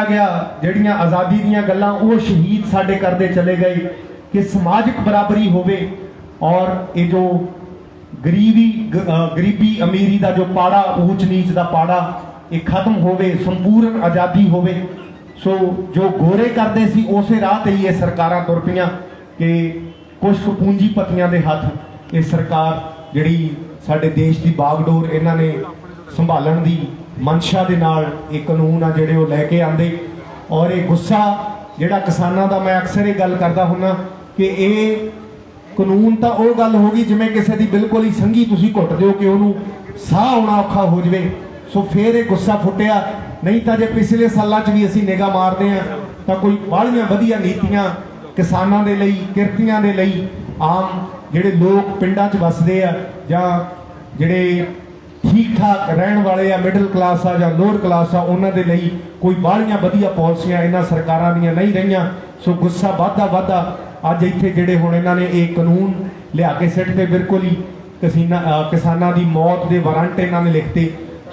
गया जड़ियां आज़ादी दीयां गल्लां वो शहीद साडे करते चले गए कि समाजिक बराबरी होवे और ये जो गरीबी अमीरी का जो पाड़ा ऊंच नीच का पाड़ा ये खत्म होवे, संपूर्ण आज़ादी होवे। सो जो गोरे करते सी उस राह ते ही ये सरकारां तुर पईयां कि कुछ पूंजीपतियां दे हथ ये सरकार जिहड़ी साडे देश की बागडोर इन्हां ने संभालण दी मनशा दे नाल ये कानून आ जिहड़े वो लैके आंदे। और ये गुस्सा जिहड़ा किसानां दा, मैं अक्सर ये गल करदा हुन्ना कि ये कानून तो वो गल हो गई जिवें किसी की बिल्कुल ही संघी तुसीं घुट दिओ कि उहनूं साह आउणा औखा हो जाए। सो फिर ये गुस्सा फुटिया, नहीं तो जे पिछले सालों च भी असीं निगाह मारते हैं तो कोई बाहलियां वधिया नीतियां किसानां दे लई, किरतियां दे लई, आम जिहड़े लोग पिंडां च वसदे आ जां जिहड़े ठीक ठाक रहन वाले आ, मिडल क्लास आ जां लोअर क्लास आ, उन्हां दे लई कोई बाहलियां वधिया पॉलिसियां इन्हां सरकारां दीयां नहीं रहीआं। सो गुस्सा वधदा अज इत्थे जिहड़े हुण इन्हां ने ये कानून लिया के सिੱਟਦੇ बिल्कुल ही किसानां दी मौत दे वारंट इन्हां ने लिखते।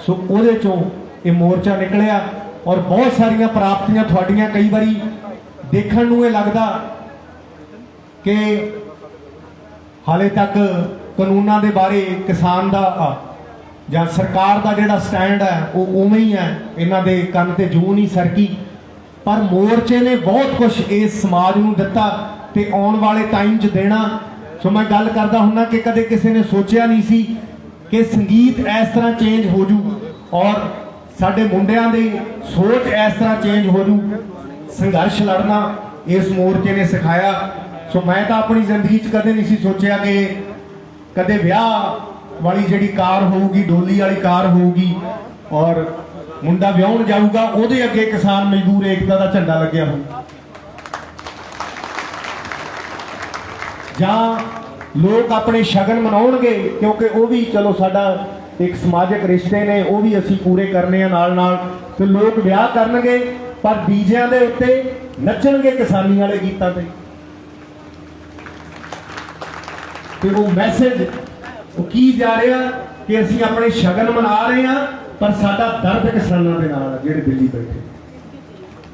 सो उहदे चों ये मोर्चा निकलिया और बहुत सारियां प्राप्तियां तुहाडीਆਂ कई बारी देखण नूं ये लगदा कि हाले तक कानूनां दे बारे किसान दा ਜਾਂ सरकार का जिहड़ा स्टैंड है वो उवें ही है, इन्हां दे कंन ते जूं नहीं सरकी। पर मोर्चे ने बहुत कुछ इस समाज नूं दिता ते आउण वाले टाइम च देना। सो मैं गल करदा हुन्ना कि कदे किसी ने सोचिया नहीं सी कि संगीत इस तरह चेंज हो जू और साडे मुंडियां दी सोच इस तरह चेंज हो जू। संघर्ष लड़ना इस मोर्चे ने सिखाया। सो मैं तो अपनी जिंदगी च कदे नहीं सी सोचिया कि कदे विआह वाली जिहड़ी कार होगी, डोली वाली कार होगी और मुंडा विआहण जाऊगा, उहदे अगे किसान मजदूर एकता का झंडा लग्या हो, जां लोग अपने शगन मनाउणगे क्योंकि वो भी चलो साडा एक समाजिक रिश्ते ने, वो भी असीं पूरे करने आ नाल नाल। ते लोग विआह करनगे पर डीजिਆਂ ਦੇ ਉੱਤੇ नचणगे किसानी वाले गीतां ते वो मैसेज की जा रहा कि असीं अपने शगन मना रहे हैं पर साडा दर्द किसानां दे नाल आ जिहड़े दिल्ली बैठे।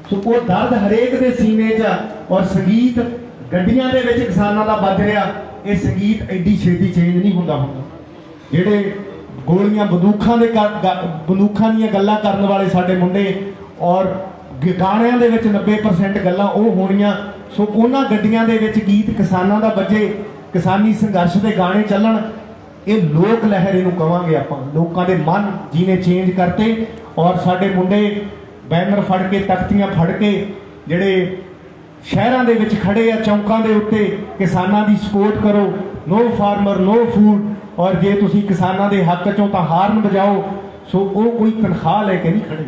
सो वो दर्द हरेक दे सीने च और संगीत गड्डियां दे विच किसानां दा बज रहा। ये संगीत एडी छेती चेंज नहीं हुंदा जिहड़े गोलियां बंदूखां दीयां गल्लां करन वाले साडे मुंडे और गाणियां दे विच 90% गल्लां वो होणीਆਂ। सो उन्हां गड्डियां दे विच गीत किसानां दा बजे, किसानी संघर्ष दे गाने चलन। ये लोक लहर इनू कहांगे आपां। लोकां दे मन जिन्हें चेंज करते और साडे मुंडे बैनर फड़ के, तख्तियां फड़ के जिहड़े शहरां दे विच खड़े आ चौंकां दे उत्ते किसानां दी सपोर्ट करो, नो फार्मर नो फूड, और जे तुसीं किसानां दे हक चों तां हाਰਨ बजाओ। सो वो कोई तनख्वाह लैके नहीं खड़े।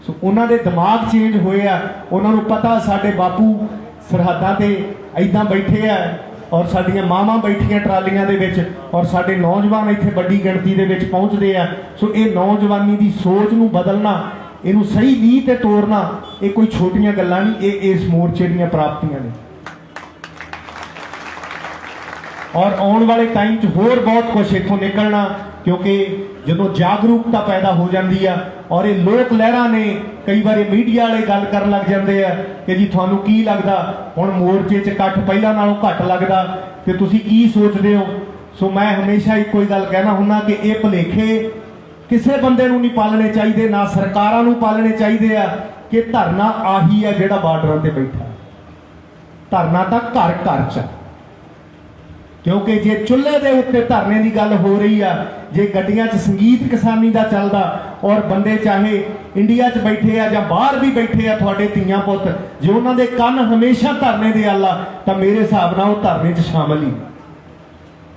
सो उन्हां दे दिमाग चेंज होए आ, उन्हां नूं पता साडे बापू सरहदां ते इदां बैठे आ और साडियां मावां बैठियां ट्रालियां दे विच और साडे नौजवान इत्थे बड़ी गिणती दे विच पहुंचदे आ। सो ये नौजवानी दी सोच नूं बदलना, इनू सही लीह ते तोरना, ये कोई छोटियां गल्लां नहीं, ये इस मोर्चे दीयां प्राप्तियां ने। और आने वाले टाइम च होर बहुत कुछ इत्थों निकलना क्योंकि जो जागरूकता पैदा हो जाती है और ये लोक लहरां ने कई बार मीडिया वाले गल कर लग जाते हैं कि जी थानू की लगता हुण मोर्चे च इकट्ठ पहलां नालों घट लगता तो तुसीं की सोचते हो। सो मैं हमेशा एक कोई गल कहना हुन्ना कि ये भुलेखे किसी बंदे नूं नहीं पालने चाहिए, ना सरकारां नूं पालने चाहिए आ कि धरना आही है जिहड़ा बार्डरां ते बैठा। धरना तां घर घर च, क्योंकि जे चुल्हे के उत्ते धरने की गल हो रही है, जे गड्डियां च संगीत किसानी का चलता और बंदे चाहे इंडिया च बैठे आ जां बाहर भी बैठे आ तुहाडे धीआं पुत्त, जे उन्हां दे कंन हमेशा धरने दे आला तां मेरे हिसाब नाल वो धरने च शामिल ही।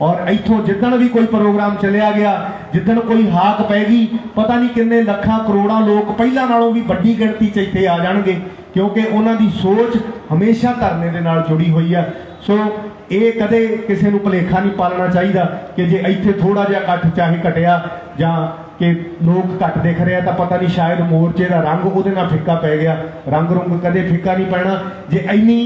और इत्थों जिद्दण भी कोई प्रोग्राम चलिया गया, जिद्दण कोई हाक पैगी, पता नहीं किन्ने लखां करोड़ां लोग पहलां नालों भी वड्डी गिणती च इत्थे आ जाणगे क्योंकि उन्हां दी सोच हमेशा धरने दे नाल जुड़ी हुई है। सो ये कदे किसी को भुलेखा नहीं पालना चाहिए कि जे इत्थे थोड़ा जिहा इकट्ठ चाहे घटिया जां कि लोग घट दिख रहे तो पता नहीं शायद मोर्चे का रंग उहदे नाल फिक्का पै गया। रंग रुंग कदे फिक्का नहीं पैना जे इन्नी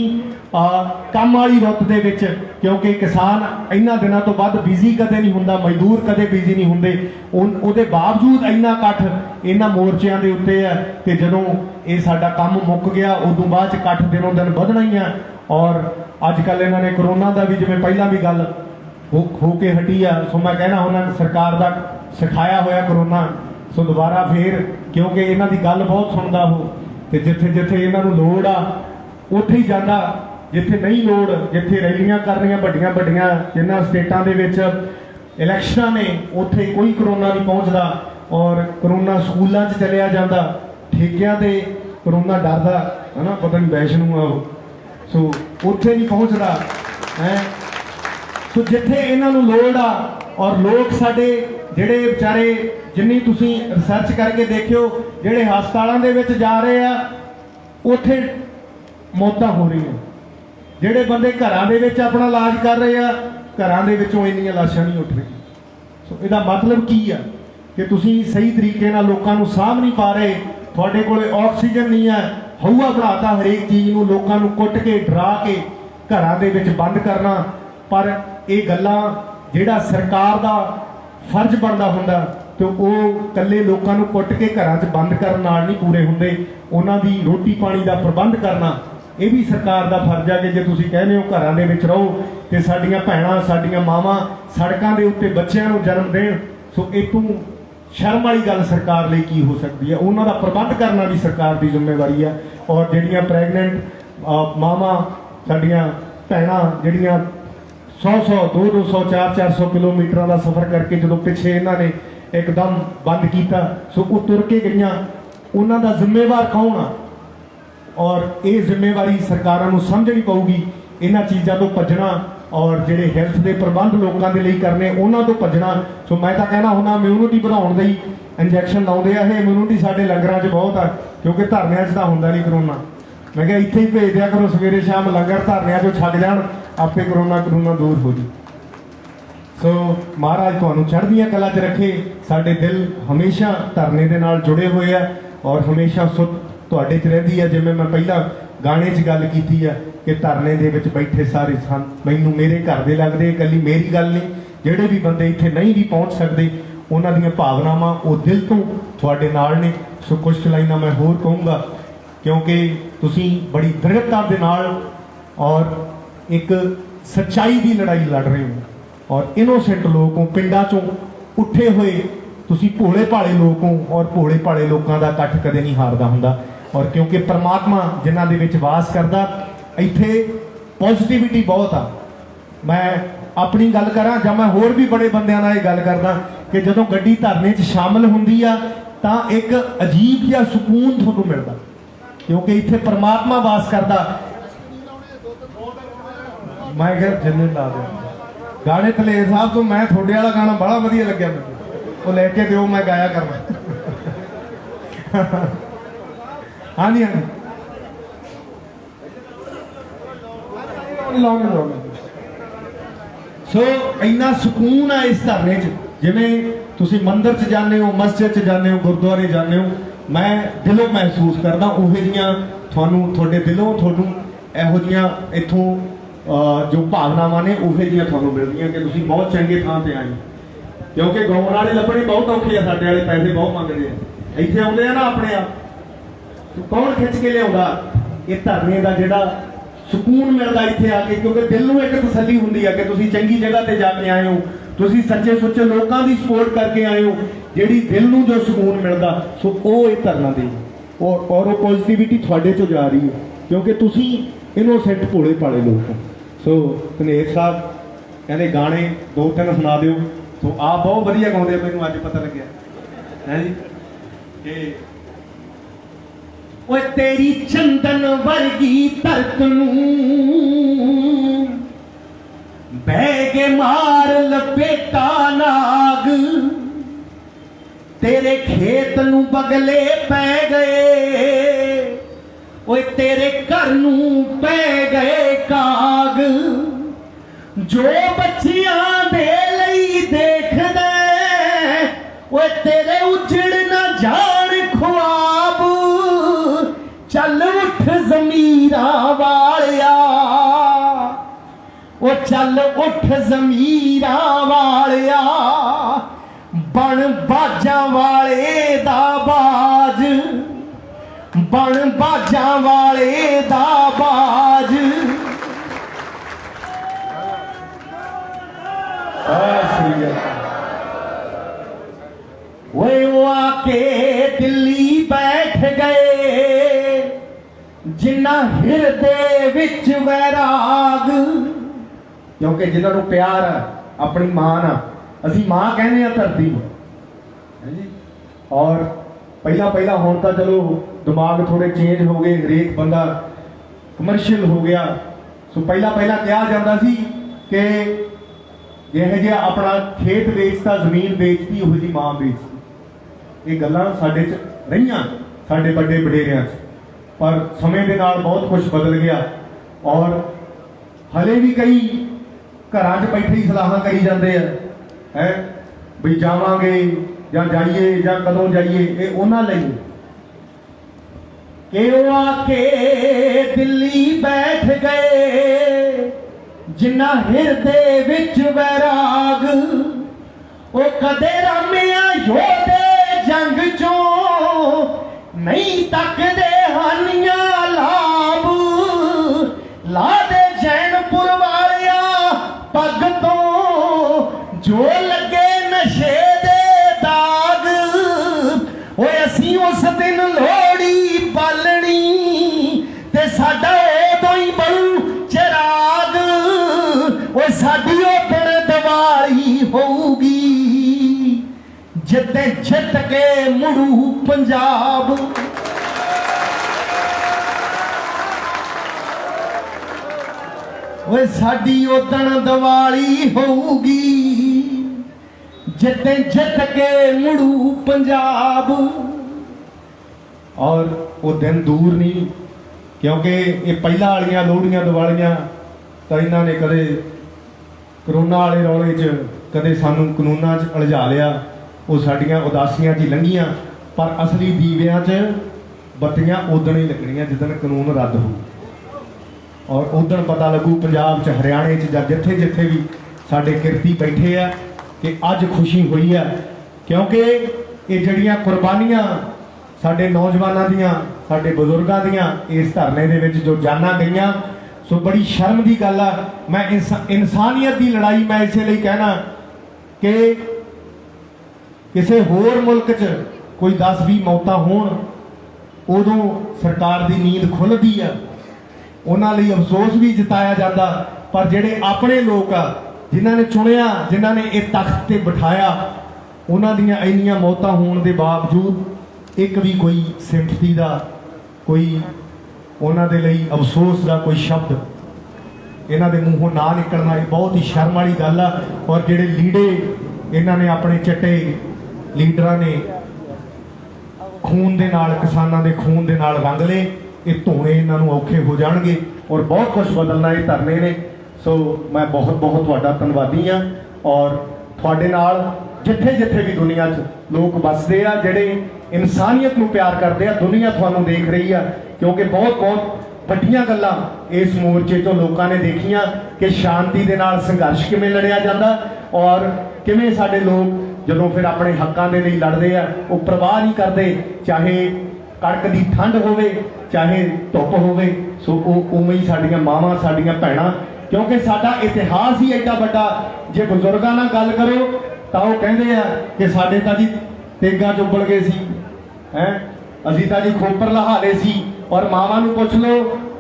काम वाली रुत दे विच, क्योंकि किसान इन्हां दिनों तो वध बिजी कदे नहीं हुंदा, मजदूर कदे बिजी नहीं हुंदे। उहदे बावजूद इन्ना इकट्ठ इन्हां मोर्चियां दे उत्ते है कि जदों ये साडा काम मुक गया, उदों बाद इकट्ठ दिनों दिन बढ़ना ही है। और अजकल इन्होंने करोना का भी जिवें पहला भी गल हो के हटी आ, सो मैं कहना उन्होंने सरकार का सिखाया होया करोना, सो दोबारा फिर क्योंकि इन्हों की गल बहुत सुनता हो, तो जिथे जिथे इन्हों लोड़ आ उत्थे ही जाता, जिथे नहीं लोड़, जिथे रैलियां करनियां वड्डियां वड्डियां जिन्हां स्टेटां दे विच इलैक्शनां ने उत्थे कोई करोना नहीं पहुंचता। और करोना स्कूलों च चलिया जाता, ठेकियां ते करोना डरदा है ना, पता नहीं वैष्णो आ वो, सो उत्थे नहीं पहुंचता है। सो जिथे इन्हां नूं लोड़ आ और लोग साडे जिहड़े बेचारे जिन्नी तुसीं रिसर्च करके देखियो जिहड़े हस्पतालों दे विच जा रहे आ उत्थे मौतां हो रही हैं, जिहड़े बंदे घरां दे विच अपना इलाज कर रहे आ घरां दे विचों इन्नियां लाशां नहीं उठ रही। सो इहदा मतलब की आ कि तुसीं सही तरीके नाल लोकां नूं साਂਭ नहीं पा रहे, तुहाडे कोले ऑक्सीजन नहीं है, हऊआ बनाता हरेक चीज़ नूं, लोकां नूं कुੱਟ के डरा के घरां दे विच बंद करना। पर ये गल्लां जिहड़ा सरकार दा फर्ज बनदा हुंदा तो वो कल्ले लोकां नूं कुੱਟ के घरां 'च बंद करन नाल नहीं पूरे हुंदे, उन्हां दी रोटी पानी का प्रबंध करना ये भी सरकार का फर्ज है। कि जे तुसीं कहने हो घरां दे विच रहो ते साडीआं भैणां साडीआं मावां सड़कां दे उत्ते बच्चिआं नूं जन्म देण, सो इतों शर्म वाली गल सरकार लिए की हो सकती है। उन्हां दा प्रबंध करना भी सरकार की जिम्मेवारी है। और जिहड़ियां प्रैगनेंट मावां साडीआं भैणां जिहड़ियां 100 200 400 किलोमीटर का सफ़र करके जो पिछे इन्होंने एकदम बंद किया, सो वो तुर के गईयां, उन्हां दा जिम्मेवार कौन आ? और ये जिम्मेवारी सरकारां नूं समझनी पऊगी, इन्हां चीज़ों तो भजना और जिहड़े हैल्थ के प्रबंध लोगों के लिए करने उन्हां तो भजना। सो मैं तो कहना हुंदा इम्यूनिटी बढ़ाउण लई इंजैक्शन लाउंदे आ, ये इम्यूनिटी साडे लंगरां 'च बहुत आ, क्योंकि धरनिਆਂ 'ਚ ਤਾਂ ਹੁੰਦਾ नहीं करोना। मैं क्या इत्थे ही भेज दिया करो सवेरे शाम लंगर धरनिਆਂ 'चों छड्ड जाण, आपे करोना दूर हो जी। सो महाराज तुहानूं चढ़दियां कला 'च रखे, साडे दिल हमेशा धरने दे नाल जुड़े हुए आ और हमेशा सुध तुहाडे 'च रहिंदी है। जिवें मैं पहला गाने 'च गल कीती है कि धरने दे विच बैठे सारे सन मैनूं मेरे घर दे लगदे, इकल्ली मेरी गल नहीं, जिहड़े भी बंदे इत्थे नहीं भी पहुंच सकदे उन्हां दीयां भावनावां वो दिल तो तुहाडे नाल ने। सो कुछ लाइनां मैं होर कहूँगा क्योंकि तुसीं बड़ी दृढ़ता दे नाल और एक सच्चाई की लड़ाई लड़ रहे हो और इनोसेंट लोग हो, पिंडां चों उठे हुए तुसीं भोले भाले लोग हो और भोले भाले लोगों का इकट्ठ कदे नहीं हारदा हुंदा। और क्योंकि परमात्मा जिन्हां दे विच वास करदा, इत्थे पॉजिटिविटी बहुत आ। मैं अपनी गल करा जां मैं होर भी बड़े बंदियां नाल गल करदा कि जदों गड्डी धरने 'च शामिल हुंदी आ तां एक अजीब जिहा सुकून तुहानूं मिलदा, क्योंकि इत्थे परमात्मा वास करदा। मैं क्या जिन्ने ला दे गाने तलेर साहब तो मैं थोड़े वाला गाना बड़ा वधिया लग्या मैनूं, वो लैके दिओ मैं गाया करना। हाँ जी हाँ जी सो इन्ना सुकून है इस धरने च। जिवें तुसीं मंदिर च जाने हो, मस्जिद च जाने हो, गुरुद्वारे जाने हो, मैं दिलों महसूस करदा उहो जिहियां तुहानूं तुहाडे दिलों तुहानूं इहो जिहियां इत्थों जो भावनावां ने उहो जिहियां तुहानूं मिलदियां कि तुसीं बहुत चंगे थां ते आए। क्योंकि गाउण वाले लभणे बहुत औखे आ, साडे वाले पैसे बहुत मंगदे आ, इत्थे आउंदे आ ना अपने आप, तो कौन खिच के लिआउंदा? ये धरने दा जिहड़ा सुकून मिलदा इत्थे आके, क्योंकि दिल नूं एक तसल्ली हुंदी आ कि तुसीं चंगी जगह ते जाके आए हो, तुसीं सच्चे सुच्चे लोगों की सपोर्ट करके आए हो, जिहड़ी दिल नूं जो सुकून मिलदा, सो वो ये धरना दे और वो पॉजिटिविटी तुहाडे चों जा रही है, क्योंकि तुसीं इनोसेंट भोले भाले लोग हो। सो धनेर साहब कहते गाने 2-3 सुना दिओ, तो आप बहुत वधिया गाउंदे, मैनूं अज पता लग्या है जी कि ओए तेरी चंदन वर्गी धरत नूं बैगे मार लपेटा नाग, तेरे खेत नूं बगले पै गए, ओए तेरे घर नूं पै गए काग, जो बच्चियां दे लई देखदे ओए तेरे उजड़ न जान ख्वाब, चल उठ ज़मीरा वालिया, ओ चल उठ ज़मीरा वालिया, बन बाजा वाले दा बाज, बन बाजा वाले दा बाज वो आके दिल्ली बैठ गए जिन्ना हिरदे विच वैराग क्योंकि जिन्होंने प्यार है अपनी मां ना असी मां कहने धरती में और पहला पहला हुण तां चलो दिमाग थोड़े चेंज हो गए हरेक बंदा कमर्शियल हो गया सो पहला पहला कहा जाता सी कि यह जिहा अपना खेत बेचता जमीन बेचती उहो जी मां बेचती ये गल्लां साडे च रहीआं साडे बड़े वडेरिਆਂ च पर समय के नाल बहुत कुछ बदल गया और हले भी कई घरां च बैठे ही सलाहां करी जाते हैं भी जावांगे ਜਾਂ जाइए ਜਾਂ कदों जाइए ये उन्हां लई कि वो आके दिल्ली बैठ गए जिन्ना हिरदे विच वैराग वो कदे रामिया योधे जंग चों नहीं तकदे हानियां लाभ ला दे जैनपुर वालिया पग तो जो लगे नशे दे दाग वो असी उस दिन लोड़ी बालनी ते साडा उदों ही बनू चिराग वो साडी ओपन दिवाली होगी जिते जित के मुड़ू पंजाब वो साडी ओदन दिवाली होगी जिते जित के मुड़ू पंजाब और वो दिन दूर नहीं क्योंकि ये पहला वालियां लोहड़ियां दिवालियां तो इन्होंने कदे करोना वाले रौले च कदे सानू कानूनां च उलझा लिया वो साडियां उदासियां च लंघियां पर असली दीवियां च बत्तियां उदण ही लगणियां जिदन कानून रद्द हो और उदण पता लगू पंजाब च हरियाणे च जां जिथे जिथे भी साडे किरती बैठे आ कि अज खुशी हुई है क्योंकि ये जड़ियां कुर्बानियां साडे नौजवानों दियां साडे बजुर्गों दियां इस धरने दे विच जो जाना गईयां सो बड़ी शर्म की गल है। मैं इंसानियत की लड़ाई मैं इसे लिए कहना कि किसी होर मुल्क च कोई 10-20 मौतां होण उदों सरकार की नींद खुलती है उन्हां लई अफसोस भी जताया जाता पर जिहड़े अपने लोग आ जिन्हां ने चुनिया जिन्हां ने ये तख्त ते बिठाया उन्हां दियां इन्नियां मौतां होण दे बावजूद एक भी कोई सिंपथी दा कोई उन्हां दे लई अफसोस का कोई शब्द इन्हां दे मूंहों ना निकलना ये बहुत ही शर्म वाली गल आ और जिहड़े लीडे इन्हां ने अपने चिट्टे लीडरां ने खून दे नाल किसानां दे खून दे नाल रंग ले ये धोने इन्हां नूं औखे हो जाणगे और बहुत कुछ बदलना ये धरने ने सो मैं बहुत बहुत तुहाडा धन्नवादी हाँ और तुहाडे नाल जिथे जिथे भी दुनिया च लोग बसते आ जिहड़े इंसानियत नूं प्यार करते आ दुनिया तुहानूं देख रही है क्योंकि बहुत बहुत वड्डियां गल्लां इस मोर्चे चों लोकां ने देखियां कि शांति दे नाल संघर्ष किवें लड़िया जांदा और किवें साडे लोग जदों फिर अपने हक्कां दे लई लड़दे आ वो परवाह नहीं करते चाहे कड़क दी ठंड होवे चाहे धुप होवे सो उवें ही साडीआं मावां साडीआं भैणां क्योंकि साडा इतिहास ही एडा वड्डा जे बजुर्गां नाल गल करो तो वो कहते हैं कि साडे तां जी तेगा चुबड़ गए सी हैं असीं तां जी खोपर लहाले सी और मावां नूं पुछ लो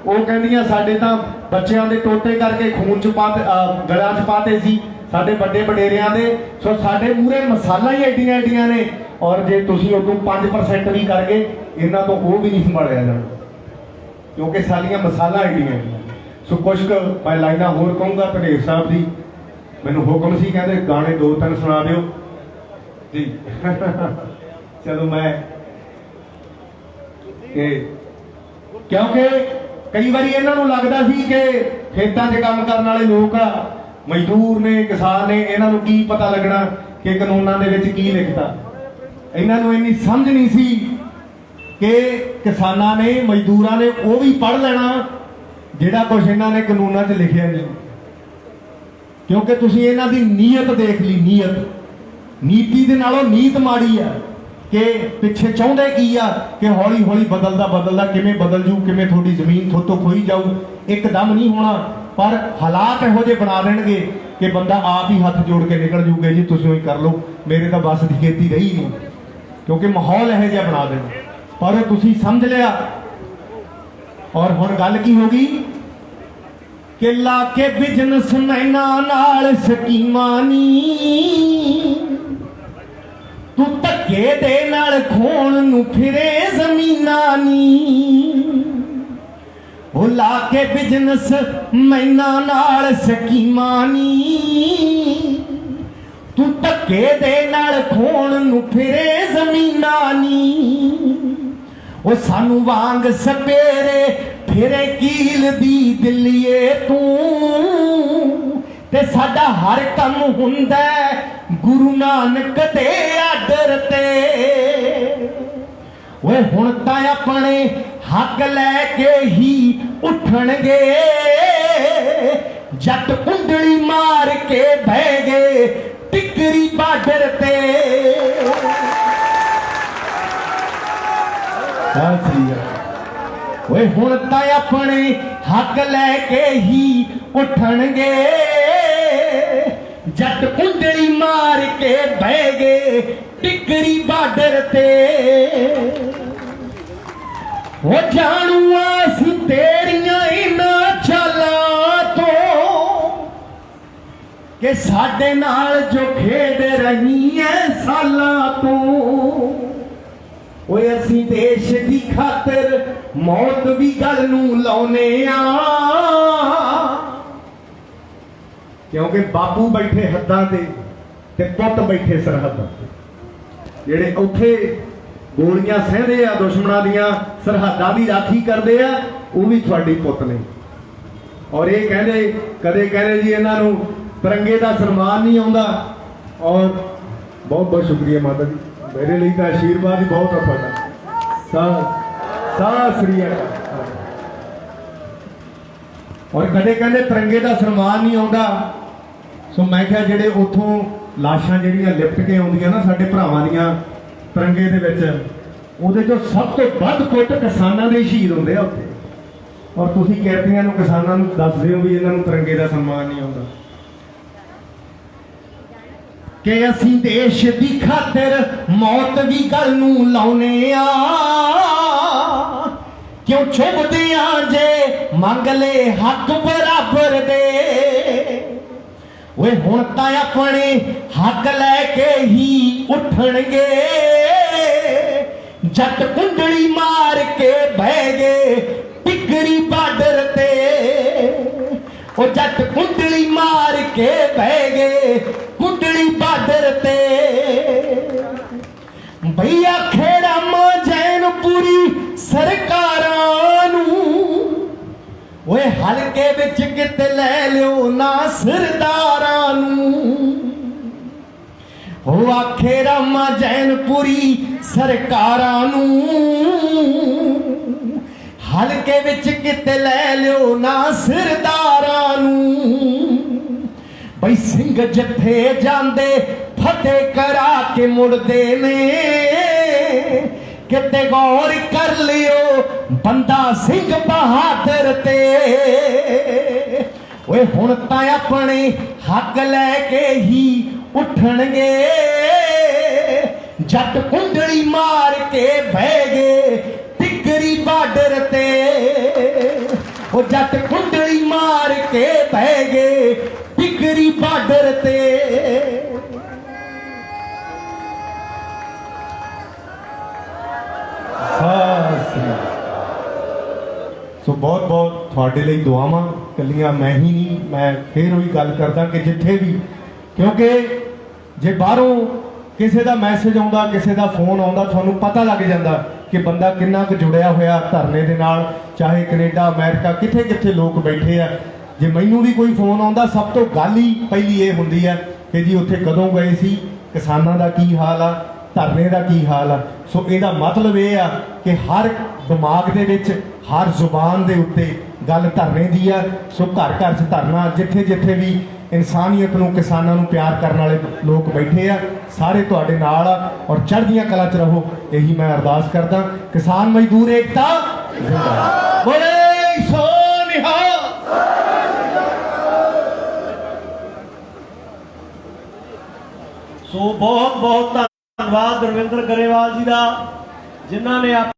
वो कहंदियां साडे तां बच्चियां दे टोटे करके खून च पाते गलां च पाते सी साडे वड्डे वडेरियां दे सो साडे मूहरे मसाला ही एडियां एडियां ने और जे तुसीं उदों 5% भी कर गए इन्हां तो वो भी नहीं संभालिया जाना क्योंकि साडियां मसाला एडियां सो कुछ मैं लाइना होर कहूँगा धनेर साहब की मैनू हुक्म सी कहते गाने 2-3 सुना दिओ जी चलो मैं क्योंकि कई बार इन्हां नूं लगदा सी कि खेतां 'च काम करन वाले लोग आ मजदूर ने किसान ने इन्हां नूं की पता लगना कि कानूनां दे विच की लिखता इन्हां नूं इन्नी समझ नहीं सी कि किसानां ने मजदूरां ने वो भी पढ़ लेना जिहड़ा कुछ इन्हां ने कानूनां 'च लिखिया नहीं क्योंकि तुसीं इन्हां दी नीयत देख ली नीयत नीति दे नालों नीत माड़ी है कि पिछे चाहुंदे की आ कि हौली हौली बदलदा किवें बदल जू, किवें थोड़ी जमीन थोतों खोई जाऊ, एकदम नहीं होना। पर हालात इहो जिहे बना देणगे कि बंदा आप ही हाथ जोड़ के निकल जूगे जी तुसीं ही कर लो, मेरे तो बस की खेती रही नहीं, क्योंकि माहौल इहो जिहा बना देना। पर तुसीं समझ लिया। और हुण गल की हो गई कि ला के बिजनेस मैना नाल स्कीमां नी, तू धक्के दे नाल खोण नूं फिरे ज़मीनां नी। वो ला के बिजनेस मैना नाल स्कीमां नी, तू धक्के दे नाल खोण नूं फिरे ज़मीनां नी। वो सानू वांग सपेरे फिरे कील दी दिलिए तू, ते साडा हर कम हुंदा गुरु नानक दे आडर ते। वे हुण तां अपने हक लैके ही उठणगे, जट कुंडली मार के बह गए टिकरी बाडर ते। वे हुण तां अपने हक लैके ही उठणगे, जट कुंडली मार के बह गए टिकरी बाडर ते। वो जानू असीं तेरियां इन्हां चालां तो, कि साडे नाल जो खेड रही है सालां तो। ओए असीं देश दी खातिर मौत भी गल नूं लाउने आ, क्योंकि बापू बैठे हद्दां ते पुत्त बैठे सरहदां ते, जिहड़े उत्थे गोलियां सहंदे आ दुश्मनां दियां सरहदां दी राखी करदे आ, वो भी तुहाडी पुत्त ने। और ये कहंदे कदे कहंदे जी इन्हां नूं तिरंगे दा सन्मान नहीं आउंदा। और बहुत बहुत शुक्रिया माता जी, मेरे लिए तो आशीर्वाद ही बहुत है तुहाडा। सत श्री अकाल। और कदे कहंदे तिरंगे दा सन्मान नहीं आउंदा, सो मैं क्या जिहड़े उथों लाशां जिहड़ियां लिपट के आउंदियां ना साडे भरावां दियां तिरंगे दे विच, ਉਹਦੇ ਚੋਂ ਸਭ ਤੋਂ ਵੱਧ ਕੁੱਟ ਕਿਸਾਨਾਂ ਦੇ ਸ਼ਹੀਦ ਹੁੰਦੇ ਆ ਉੱਥੇ। ਔਰ ਤੁਸੀਂ ਕਿਰਤੀਆਂ ਨੂੰ ਕਿਸਾਨਾਂ ਨੂੰ ਦੱਸਦੇ ਹੋ ਵੀ ਇਹਨਾਂ ਨੂੰ ਤਿਰੰਗੇ ਦਾ ਸਨਮਾਨ ਨਹੀਂ ਆਉਂਦਾ। ਕਿ ਅਸੀਂ ਦੇਸ਼ ਦੀ ਖਾਤਰ ਮੌਤ ਵੀ ਗੱਲ ਨੂੰ ਲਾਉਨੇ ਆ, ਕਿਉਂ ਚੁੱਭਦੇ ਆ ਜੇ ਮੰਗ ਲੈ ਹੱਕ ਬਰਾਬਰ ਦੇ। ਓਏ ਹੁਣ ਤਾਂ ਆਪਣੇ ਹੱਕ ਲੈ ਕੇ ਹੀ ਉੱਠਣਗੇ, जट कुंडली मार के बह गए टिकरी बाडर ते। ओ जट कुंडली मार के बह गए कुंडली बाडर ते। भैया खेड़ा मां जैनपुरी सरकारां नूं, ओए हलके विच कित लै लियो ना सरदारां नूं। हो आखे रामा जैनपुरी सरकारां नूं, हलके विच किते लै लियो ना सरदारां नूं। बई सिंह जथे जांदे फतेह करा के मुड़दे ने, किते गौर कर लियो बंदा सिंह बहादुर ते। ओए हुण तां अपने हक लैके ही उठणगे, जट कुंडली मार के बह गए टिकरी बाडर ते। ओ जट कुंडली मार के बह गए टिकरी बाडर ते। सो बहुत बहुत तुहाडे लई दुआवां, कलियां मैं ही नहीं, मैं फिर वही गल करदा कि जिथे भी, क्योंकि जे बाहरों किसी का मैसेज आउंदा, किसी का फोन आउंदा, तुहानूं पता लग जाता कि बंदा किन्ना क जुड़िया होया धरने दे नाल, चाहे कनेडा अमेरिका किथे किथे लोग बैठे आ। जे मैनूं भी कोई फोन आउंदा, सब तो गल ही पहली ये हुंदी है कि जी उत्थे कदों गए सी, किसानां दा की हाल आ, धरने का की हाल आ। सो इहदा मतलब ये आ कि हर दिमाग दे विच, हर जुबान दे उत्ते गल धरने दी आ। सो घर घर च धरना, जिथे जिथे भी ਇਨਸਾਨੀਅਤ ਨੂੰ, ਕਿਸਾਨਾਂ ਨੂੰ ਪਿਆਰ ਕਰਨ ਵਾਲੇ ਲੋਕ ਬੈਠੇ ਆ, ਸਾਰੇ ਤੁਹਾਡੇ ਨਾਲ ਆ ਔਰ ਚੜ੍ਹਦੀਆਂ ਕਲਾ 'ਚ ਰਹੋ, ਇਹੀ ਮੈਂ ਅਰਦਾਸ ਕਰਦਾ। ਕਿਸਾਨ ਮਜ਼ਦੂਰ ਏਕਤਾ ਜ਼ਿੰਦਾਬਾਦ, ਬੋਲੇ ਸੋ ਨਿਹਾਲ। ਸੋ ਬਹੁਤ ਬਹੁਤ ਧੰਨਵਾਦ ਗੁਰਵਿੰਦਰ ਗਰੇਵਾਲ ਜੀ ਦਾ, ਜਿਨ੍ਹਾਂ ਨੇ